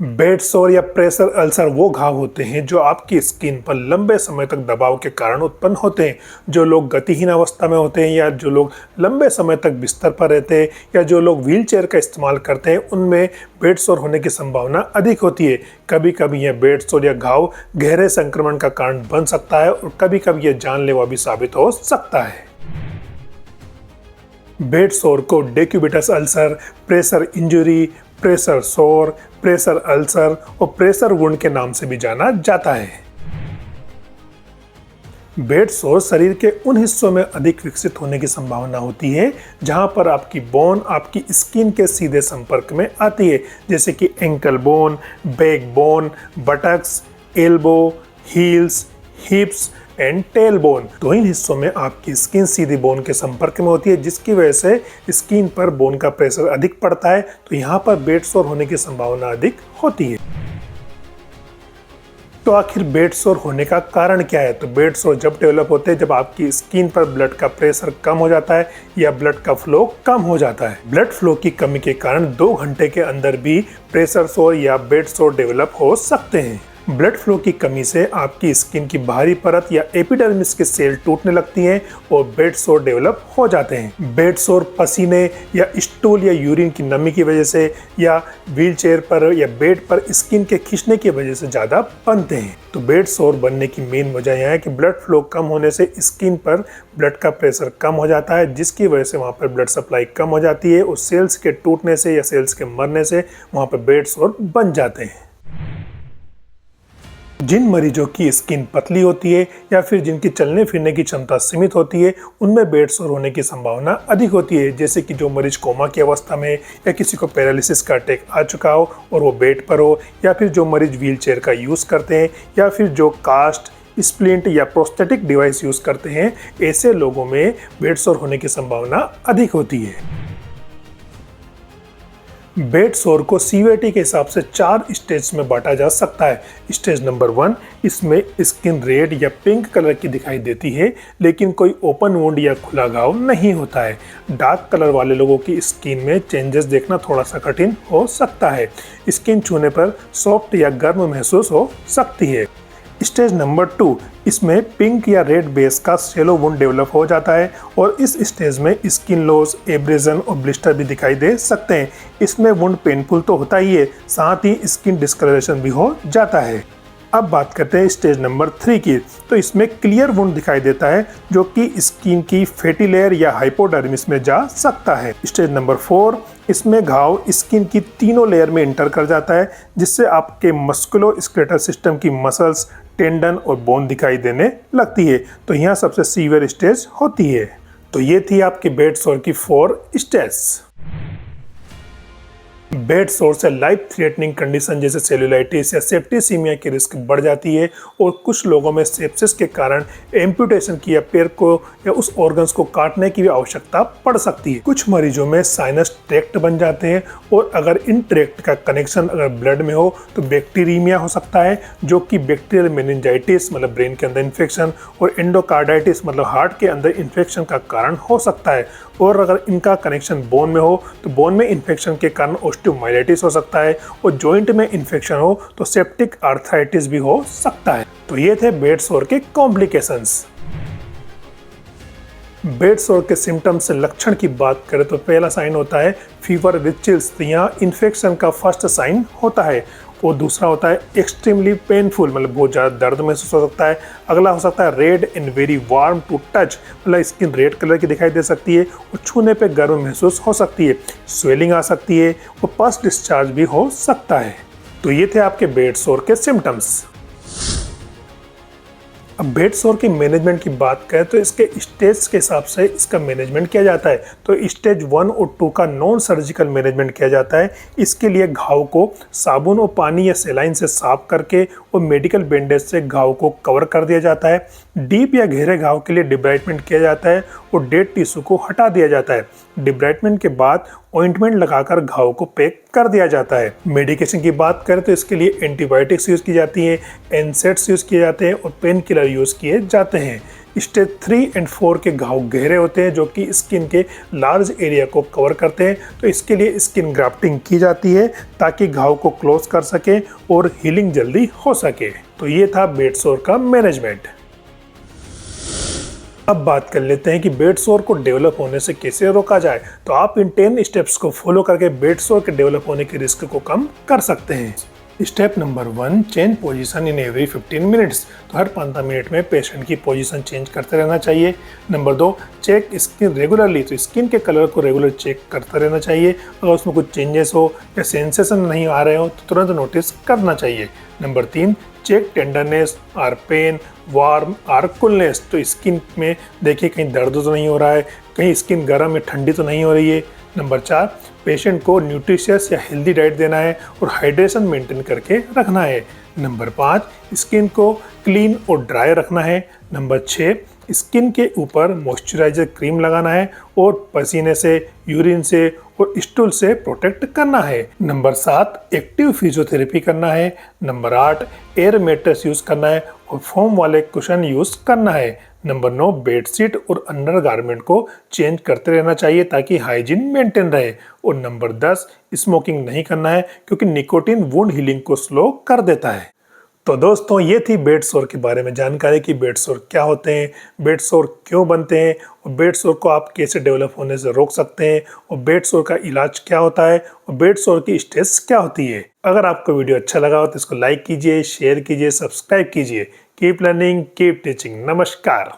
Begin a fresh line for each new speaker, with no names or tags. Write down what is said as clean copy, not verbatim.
Bed सोर या pressure ulcer वो घाव होते हैं जो आपकी स्किन पर लंबे समय तक दबाव के कारण उत्पन्न होते हैं। जो लोग गतिहीन अवस्था में होते हैं या जो लोग लंबे समय तक बिस्तर पर रहते हैं या जो लोग व्हीलचेयर का इस्तेमाल करते हैं, उनमें बेड सोर होने की संभावना अधिक होती है। कभी कभी यह बेड सोर या घाव गहरे संक्रमण का कारण बन सकता है और कभी कभी यह जानलेवा भी साबित हो सकता है। बेड सोर को डेक्यूबिटस अल्सर, प्रेशर इंजरी, प्रेशर सोर, प्रेशर अल्सर और प्रेशर वुंड के नाम से भी जाना जाता है। बेड सोर शरीर के उन हिस्सों में अधिक विकसित होने की संभावना होती है जहां पर आपकी बोन आपकी स्किन के सीधे संपर्क में आती है, जैसे कि ankle bone, back bone, buttocks, elbow, heels, हिप्स and tail bone. तो इन हिस्सों में आपकी स्किन सीधी बोन के संपर्क में होती है, जिसकी वजह से स्किन पर बोन का प्रेशर अधिक पड़ता है, तो यहाँ पर बेड सोर होने की संभावना अधिक होती है। तो आखिर बेड सोर होने का कारण क्या है? तो बेड सोर जब डेवलप होते हैं जब आपकी स्किन पर ब्लड का प्रेशर कम हो जाता है या ब्लड का फ्लो कम हो जाता है। ब्लड फ्लो की कमी के कारण 2 घंटे के अंदर भी प्रेशर सोर या बेड सोर डेवलप हो सकते हैं। ब्लड फ्लो की कमी से आपकी स्किन की बाहरी परत या एपिडर्मिस के सेल टूटने लगती हैं और बेड सोर डेवलप हो जाते हैं। बेड सोर पसीने या स्टूल या यूरिन की नमी की वजह से या व्हीलचेयर पर या बेड पर स्किन के खींचने की वजह से ज़्यादा बनते हैं। तो बेड सोर बनने की मेन वजह यह है कि ब्लड फ्लो कम होने से स्किन पर ब्लड का प्रेशर कम हो जाता है, जिसकी वजह से वहाँ पर ब्लड सप्लाई कम हो जाती है और सेल्स के टूटने से या सेल्स के मरने से वहाँ पर बेड सोर बन जाते हैं। जिन मरीजों की स्किन पतली होती है या फिर जिनकी चलने फिरने की क्षमता सीमित होती है, उनमें बेड सोर होने की संभावना अधिक होती है, जैसे कि जो मरीज कोमा की अवस्था में या किसी को पैरालिसिस का अटैक आ चुका हो और वो बेड पर हो, या फिर जो मरीज व्हीलचेयर का यूज़ करते हैं या फिर जो कास्ट, स्प्लिंट या प्रोस्थेटिक डिवाइस यूज़ करते हैं, ऐसे लोगों में बेड सोर होने की संभावना अधिक होती है। बेड सोर को सीवीटी के हिसाब से 4 स्टेज में बांटा जा सकता है। स्टेज नंबर 1, इसमें स्किन रेड या पिंक कलर की दिखाई देती है, लेकिन कोई ओपन वुंड या खुला घाव नहीं होता है। डार्क कलर वाले लोगों की स्किन में चेंजेस देखना थोड़ा सा कठिन हो सकता है। स्किन छूने पर सॉफ्ट या गर्म महसूस हो सकती है। स्टेज नंबर 2, इसमें पिंक या रेड बेस का शेलो वुंड डेवलप हो जाता है और इस स्टेज में स्किन लॉस, एब्रेजन और ब्लिस्टर भी दिखाई दे सकते हैं। इसमें वुंड पेनफुल तो होता ही है, साथ ही स्किन डिस्कलरेशन भी हो जाता है। अब बात करते हैं स्टेज नंबर 3 की। तो इसमें क्लियर वुंड दिखाई देता है जो कि स्किन की फैटी लेयर या हाइपोडर्मिस में जा सकता है। स्टेज नंबर 4, इसमें घाव स्किन की तीनों लेयर में इंटर कर जाता है, जिससे आपके मस्कुलोस्केलेटल सिस्टम की मसल्स, टेंडन और बोन दिखाई देने लगती है। तो यहाँ सबसे सीवियर स्टेज होती है। तो ये थी आपकी बेड सोर की 4 स्टेज। बेड सोर से लाइफ थ्रेटनिंग कंडीशन जैसे सेल्यूलाइटिस या सेप्टिसीमिया की रिस्क बढ़ जाती है और कुछ लोगों में सेप्सिस के कारण एम्पुटेशन की या पैर को या उस ऑर्गन्स को काटने की भी आवश्यकता पड़ सकती है। कुछ मरीजों में साइनस ट्रैक्ट बन जाते हैं और अगर इन ट्रैक्ट का कनेक्शन अगर ब्लड में हो तो बैक्टीरियमिया हो सकता है, जो कि बैक्टीरियल मेनिंजाइटिस मतलब ब्रेन के अंदर इन्फेक्शन और एंडोकार्डाइटिस मतलब हार्ट के अंदर इन्फेक्शन का कारण हो सकता है। और अगर इनका कनेक्शन बोन में हो तो बोन में इन्फेक्शन के कारण ऑस्टियोमाइलाइटिस हो सकता है और जॉइंट में इन्फेक्शन हो तो सेप्टिक आर्थराइटिस भी हो सकता है। तो ये थे बेड सोर के कॉम्प्लिकेशंस। बेड सोर के सिम्टम्स से लक्षण की बात करें तो पहला साइन होता है फीवर विद चिल्स, तो यहाँ इन्फेक्शन का फर्स्ट साइन होता है। और दूसरा होता है एक्सट्रीमली पेनफुल, मतलब बहुत ज़्यादा दर्द महसूस हो सकता है। अगला हो सकता है red and very warm to touch, मतलब स्किन रेड कलर की दिखाई दे सकती है और छूने पे गर्म महसूस हो सकती है। स्वेलिंग आ सकती है और पस डिस्चार्ज भी हो सकता है। तो ये थे आपके बेड सोर के सिम्टम्स। अब बेड सोर की मैनेजमेंट की बात करें तो इसके स्टेज के हिसाब से इसका मैनेजमेंट किया जाता है। तो स्टेज 1 और 2 का नॉन सर्जिकल मैनेजमेंट किया जाता है। इसके लिए घाव को साबुन और पानी या सेलाइन से साफ करके और मेडिकल बैंडेज से घाव को कवर कर दिया जाता है। डीप या गहरे घाव के लिए डिब्राइटमेंट किया जाता है और डेड टिश्यू को हटा दिया जाता है। डिब्राइटमेंट के बाद ऑइंटमेंट लगाकर घाव को पैक कर दिया जाता है। मेडिकेशन की बात करें तो इसके लिए एंटीबायोटिक्स यूज़ की जाती हैं, एनसेड्स यूज़ किए जाते हैं और पेन किलर यूज़ किए जाते हैं। स्टेज 3 एंड 4 के घाव गहरे होते हैं जो कि स्किन के लार्ज एरिया को कवर करते हैं, तो इसके लिए स्किन ग्राफ्टिंग की जाती है ताकि घाव को क्लोज कर सके और हीलिंग जल्दी हो सके। तो ये था बेड सोर का मैनेजमेंट। अब बात कर लेते हैं कि बेड सोर को डेवलप होने से कैसे रोका जाए। तो आप इन 10 स्टेप्स को फॉलो करके बेड सोर के डेवलप होने के रिस्क को कम कर सकते हैं। Step number 1, change position in every 15 minutes. तो हर 15 मिनट में पेशेंट की पोजीशन चेंज करते रहना चाहिए। Number 2, check skin regularly. तो स्किन के कलर को रेगुलर चेक करता रहना चाहिए। अगर उसमें कुछ चेंजेस हो या सेंसेशन नहीं आ रहे हो तो तुरंत नोटिस करना चाहिए। Number 3, check tenderness or pain, warm or coolness. तो स्किन में देखिए कहीं दर्द तो नहीं हो रहा है, कहीं स्किन गर्म या ठंडी तो नहीं हो रही है। नंबर 4, पेशेंट को न्यूट्रिशियस या हेल्दी डाइट देना है और हाइड्रेशन मेंटेन करके रखना है। नंबर 5, स्किन को क्लीन और ड्राई रखना है। नंबर 6, स्किन के ऊपर मॉइस्चराइजर क्रीम लगाना है और पसीने से, यूरिन से और स्टूल से प्रोटेक्ट करना है। नंबर 7, एक्टिव फिजियोथेरेपी करना है। नंबर 8, एयर मैट्रेस यूज करना है और फोम वाले कुशन यूज करना है। नंबर 9, बेडशीट और अंडर गारमेंट को चेंज करते रहना चाहिए ताकि हाइजीन मेंटेन रहे। और नंबर 10, स्मोकिंग नहीं करना है क्योंकि निकोटीन वुंड हीलिंग को स्लो कर देता है। तो दोस्तों ये थी बेड सोर के बारे में जानकारी कि बेड सोर क्या होते हैं, बेड सोर क्यों बनते हैं और बेड सोर को आप कैसे डेवलप होने से रोक सकते हैं और बेड सोर का इलाज क्या होता है और बेड सोर की स्टेज क्या होती है। अगर आपको वीडियो अच्छा लगा हो तो इसको लाइक कीजिए, शेयर कीजिए, सब्सक्राइब कीजिए। Keep learning, keep teaching. नमस्कार।